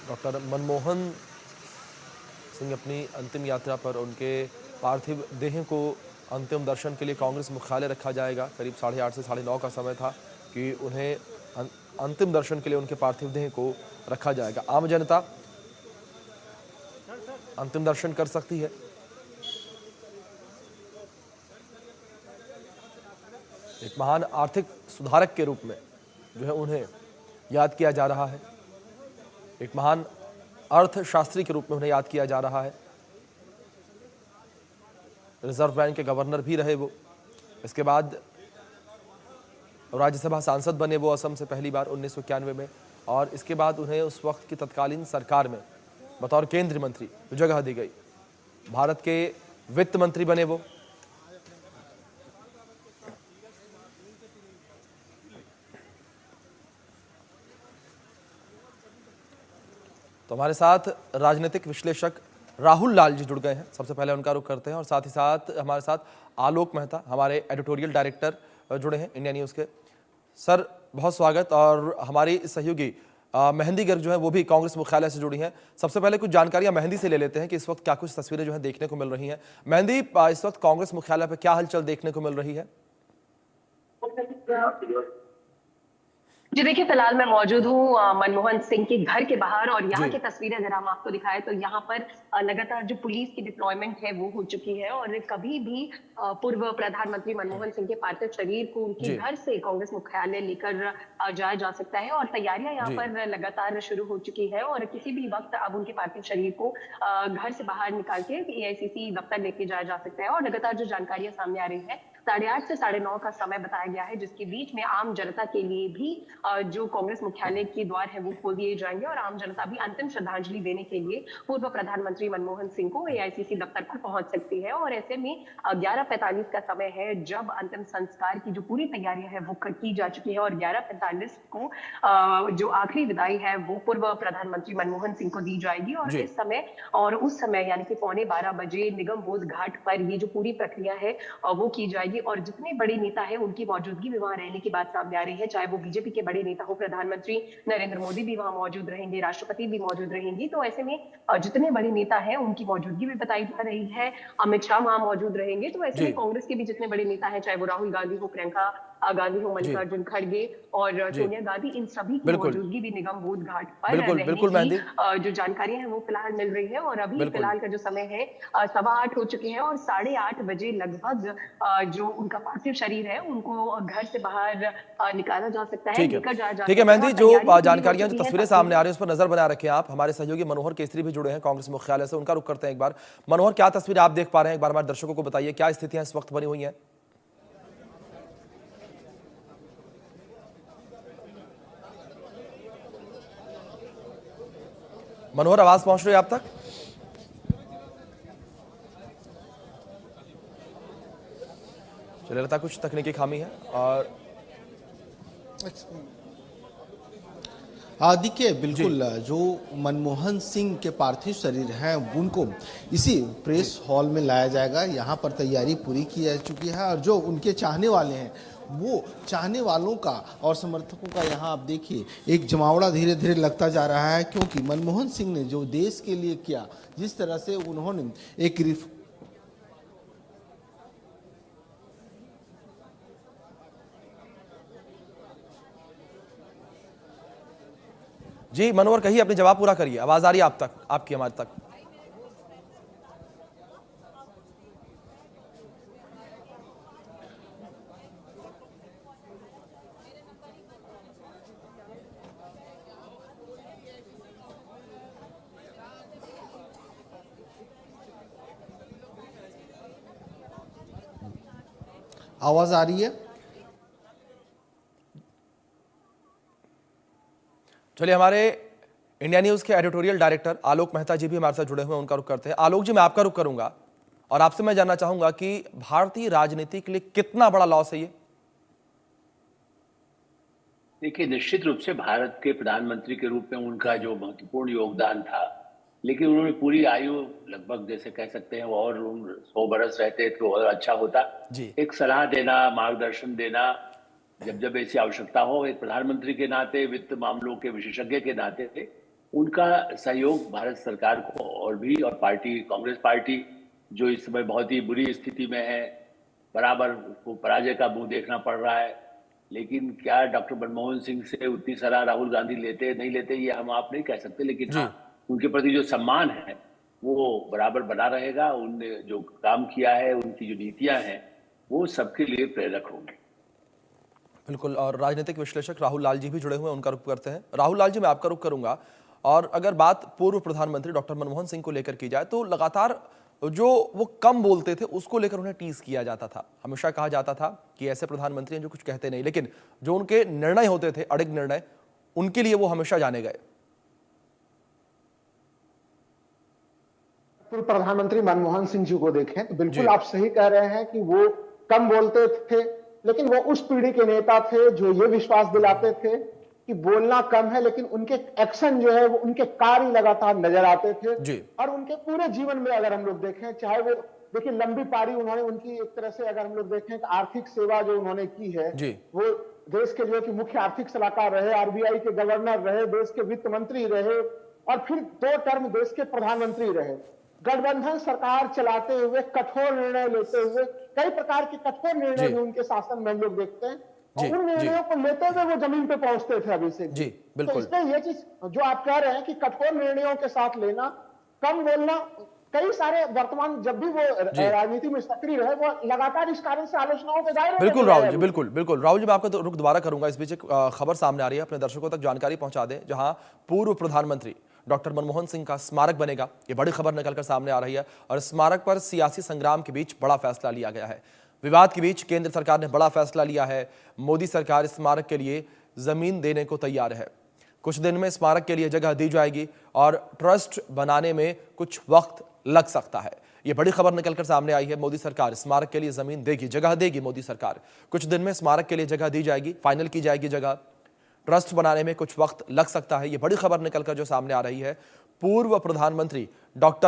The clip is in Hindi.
डॉक्टर मनमोहन सिंह अपनी अंतिम यात्रा पर उनके पार्थिव देह को अंतिम दर्शन के लिए कांग्रेस मुख्यालय रखा जाएगा। करीब 8:30 से 9:30 का समय था कि उन्हें अंतिम दर्शन के लिए उनके पार्थिव देह को रखा जाएगा। आम जनता अंतिम दर्शन कर सकती है। एक महान आर्थिक सुधारक के रूप में जो है उन्हें याद किया जा रहा है। एक महान अर्थशास्त्री के रूप में उन्हें याद किया जा रहा है। रिजर्व बैंक के गवर्नर भी रहे वो। इसके बाद राज्यसभा सांसद बने वो असम से पहली बार 1991 में, और इसके बाद उन्हें उस वक्त की तत्कालीन सरकार में बतौर केंद्रीय मंत्री जगह दी गई। भारत के वित्त मंत्री बने वो। तो हमारे साथ राजनीतिक विश्लेषक राहुल लाल जी जुड़ गए हैं। सबसे पहले उनका रुख करते हैं, और साथ ही साथ हमारे साथ आलोक मेहता, हमारे एडिटोरियल डायरेक्टर जुड़े हैं इंडिया न्यूज़ के। सर बहुत स्वागत। और हमारी सहयोगी मेहंदी गर्ग जो है वो भी कांग्रेस मुख्यालय से जुड़ी हैं। सबसे पहले कुछ जानकारियां मेहंदी से ले लेते हैं कि इस वक्त क्या कुछ तस्वीरें जो है देखने को मिल रही हैं। मेहंदी, इस वक्त कांग्रेस मुख्यालय पर क्या हलचल देखने को मिल रही है? जी देखिए, फिलहाल मैं मौजूद हूँ मनमोहन सिंह के घर के बाहर, और यहाँ जी की तस्वीरें अगर हम आपको दिखाएं तो यहाँ पर लगातार जो पुलिस की डिप्लॉयमेंट है वो हो चुकी है, और कभी भी पूर्व प्रधानमंत्री मनमोहन सिंह के पार्थिव शरीर को उनके जी घर से कांग्रेस मुख्यालय लेकर जाया जा सकता है, और तैयारियां यहाँ जी पर लगातार शुरू हो चुकी है, और किसी भी वक्त अब उनके पार्थिव शरीर को घर से बाहर निकाल के एआईसीसी दफ्तर लेके जाया जा सकता है। और लगातार जो जानकारियां सामने आ रही है, 8:30 से 9:30 का समय बताया गया है, जिसके बीच में आम जनता के लिए भी जो कांग्रेस मुख्यालय के द्वार है वो खोल दिए जाएंगे, और आम जनता भी अंतिम श्रद्धांजलि देने के लिए पूर्व प्रधानमंत्री मनमोहन सिंह को एआईसीसी दफ्तर पर पहुंच सकती है। और ऐसे में 11:45 का समय है जब अंतिम संस्कार की जो पूरी तैयारियां है वो की जा चुकी है, और 11:45 को जो आखिरी विदाई है वो पूर्व प्रधानमंत्री मनमोहन सिंह को दी जाएगी। और जी इस समय और उस समय यानी कि 12:15 निगम बोध घाट पर ये जो पूरी प्रक्रिया है वो की जाएगी, और जितने बड़े नेता है उनकी मौजूदगी भी वहां रहने की बात सामने आ रही है, चाहे वो बीजेपी के बड़े नेता हो, प्रधानमंत्री नरेंद्र मोदी भी वहां मौजूद रहेंगे, राष्ट्रपति भी मौजूद रहेंगी। तो ऐसे में जितने बड़े नेता हैं उनकी मौजूदगी भी बताई जा रही है। अमित शाह वहां मौजूद रहेंगे। तो ऐसे जी में कांग्रेस के भी जितने बड़े नेता हैं, चाहे वो राहुल गांधी हो, प्रियंका गांधी हो, जी मल्लिकार्जुन खड़गे और जी सोनिया गांधी, इन सभी की बिल्कुल मौजूदगी भी निगम बोध घाट पर बिल्कुल रहने बिल्कुल की मेहंदी, जो जानकारियां हैं वो फिलहाल मिल रही है। और अभी बिल्कुल। फिलहाल का जो समय है 8:15 हो चुके हैं, और 8:30 लगभग जो उनका पार्थिव शरीर है उनको घर से बाहर निकाला जा सकता है, ठीक है। लेकर जाया जा ठीक है सकता है, और मेहंदी, जो तैयारियां पूरी हो जानकारियां, जो चुकी हैं। तस्वीरें सामने आ रही हैं उस पर नजर बना रखें आप। हमारे सहयोगी मनोहर केसरी भी जुड़े हैं कांग्रेस मुख्यालय से, उनका रुख करते हैं एक बार। मनोहर, क्या तस्वीरें आप देख पा रहे हैं? एक बार हमारे दर्शकों को बताइए क्या स्थितियां इस वक्त बनी हुई हैं। मनोहर, आवाज पहुंच रही है आप तक? चलिए, लगता है कुछ तकनीकी खामी है। और देखिए जी बिल्कुल जो मनमोहन सिंह के पार्थिव शरीर हैं उनको इसी जी प्रेस हॉल में लाया जाएगा। यहाँ पर तैयारी पूरी की जा चुकी है, और जो उनके चाहने वाले हैं वो चाहने वालों का और समर्थकों का यहाँ आप देखिए एक जमावड़ा धीरे धीरे लगता जा रहा है, क्योंकि मनमोहन सिंह ने जो देश के लिए किया, जिस तरह से उन्होंने एक जी मनोहर, कहिए, अपनी जवाब पूरा करिए। आवाज आ रही है आप तक, आपकी हमारे तक? आवाज़ आ रही है। चलिए, हमारे इंडिया न्यूज़ के एडिटोरियल डायरेक्टर आलोक मेहता जी भी हमारे साथ जुड़े हुए हैं, उनका रुख करते हैं। आलोक जी, मैं आपका रुख करूंगा, और आपसे मैं जानना चाहूंगा कि भारतीय राजनीति के लिए कितना बड़ा लॉस है ये? देखिए, निश्चित रूप से भारत के प्रधानमंत्री के रूप में उनका जो महत्वपूर्ण योगदान था, लेकिन उन्होंने पूरी आयु लगभग जैसे कह सकते हैं वो और 100 बरस रहते तो और अच्छा होता। जी एक सलाह देना, मार्गदर्शन देना, जब जब ऐसी आवश्यकता हो, एक प्रधानमंत्री के नाते, वित्त मामलों के विशेषज्ञ के नाते थे, उनका सहयोग भारत सरकार को और भी, और पार्टी कांग्रेस पार्टी जो इस समय बहुत ही बुरी स्थिति में है, बराबर उसको पराजय का मुंह देखना पड़ रहा है। लेकिन क्या डॉक्टर मनमोहन सिंह से उतनी सलाह राहुल गांधी लेते नहीं लेते ये हम आप नहीं कह सकते, लेकिन जी। हाँ, उनके प्रति जो सम्मान है वो बराबर बना रहेगा। उनने जो काम किया है, उनकी जो नीतियां हैं, वो सबके लिए प्रेरक होंगी। बिल्कुल। और राजनीतिक विश्लेषक राहुल लाल जी भी जुड़े हुए हैं, उनका रुख करते हैं। राहुल लाल जी, मैं आपका रुख करूंगा। और अगर बात पूर्व प्रधानमंत्री डॉक्टर मनमोहन सिंह को लेकर की जाए तो लगातार जो वो कम बोलते थे उसको लेकर उन्हें टीज किया जाता था। हमेशा कहा जाता था कि ऐसे प्रधानमंत्री हैं जो कुछ कहते नहीं, लेकिन जो उनके निर्णय होते थे, अड़िग निर्णय, उनके लिए वो हमेशा जाने गए। पूर्व प्रधानमंत्री मनमोहन सिंह जी को देखें तो बिल्कुल आप सही कह रहे हैं कि वो कम बोलते थे, लेकिन वो उस पीढ़ी के नेता थे जो ये विश्वास दिलाते थे कि बोलना कम है लेकिन उनके एक्शन जो है वो उनके कार्य लगातार नजर आते थे। जी। और उनके पूरे जीवन में अगर हम लोग देखें, चाहे वो देखिए लंबी पारी उन्होंने, उनकी एक तरह से अगर हम लोग देखें तो आर्थिक सेवा जो उन्होंने की है, वो देश के जो कि मुख्य आर्थिक सलाहकार रहे, आरबीआई के गवर्नर रहे, देश के वित्त मंत्री रहे और फिर 2 टर्म देश के प्रधानमंत्री रहे। गठबंधन सरकार चलाते हुए कठोर निर्णय लेते हुए, कई प्रकार के कठोर निर्णय भी उनके शासन में हम लोग देखते हैं। और उन निर्णयों को लेते हुए वो जमीन पे पहुंचते थे अभिषेक जी। बिल्कुल। तो इसलिए ये चीज जो आप कह रहे हैं कि कठोर निर्णयों के साथ लेना, कम बोलना, कई सारे वर्तमान जब भी वो राजनीति में सक्रिय रहे, वो लगातार इस कारण से आलोचनाओं के दायरे में। बिल्कुल राहुल जी, बिल्कुल बिल्कुल। राहुल जी, मैं आपका रुख दोबारा करूंगा। इस बीच एक खबर सामने आ रही है, अपने दर्शकों तक जानकारी पहुंचा दें। जहां पूर्व प्रधानमंत्री डॉक्टर मनमोहन सिंह का स्मारक बनेगा, ये बड़ी खबर निकलकर सामने आ रही है। और स्मारक पर सियासी संग्राम के बीच बड़ा फैसला लिया गया है। विवाद के बीच केंद्र सरकार ने बड़ा फैसला लिया है। मोदी सरकार स्मारक के लिए जमीन देने को तैयार है। कुछ दिन में स्मारक के लिए जगह दी जाएगी और ट्रस्ट बनाने में कुछ वक्त लग सकता है। ये बड़ी खबर निकलकर सामने आई है। मोदी सरकार स्मारक के लिए जमीन देगी, जगह देगी मोदी सरकार। कुछ दिन में स्मारक के लिए जगह दी जाएगी, फाइनल की जाएगी जगह। ट्रस्ट बनाने में कुछ वक्त लग सकता है। ये बड़ी खबर निकलकर जो सामने आ रही है। पूर्व प्रधानमंत्री डॉक्टर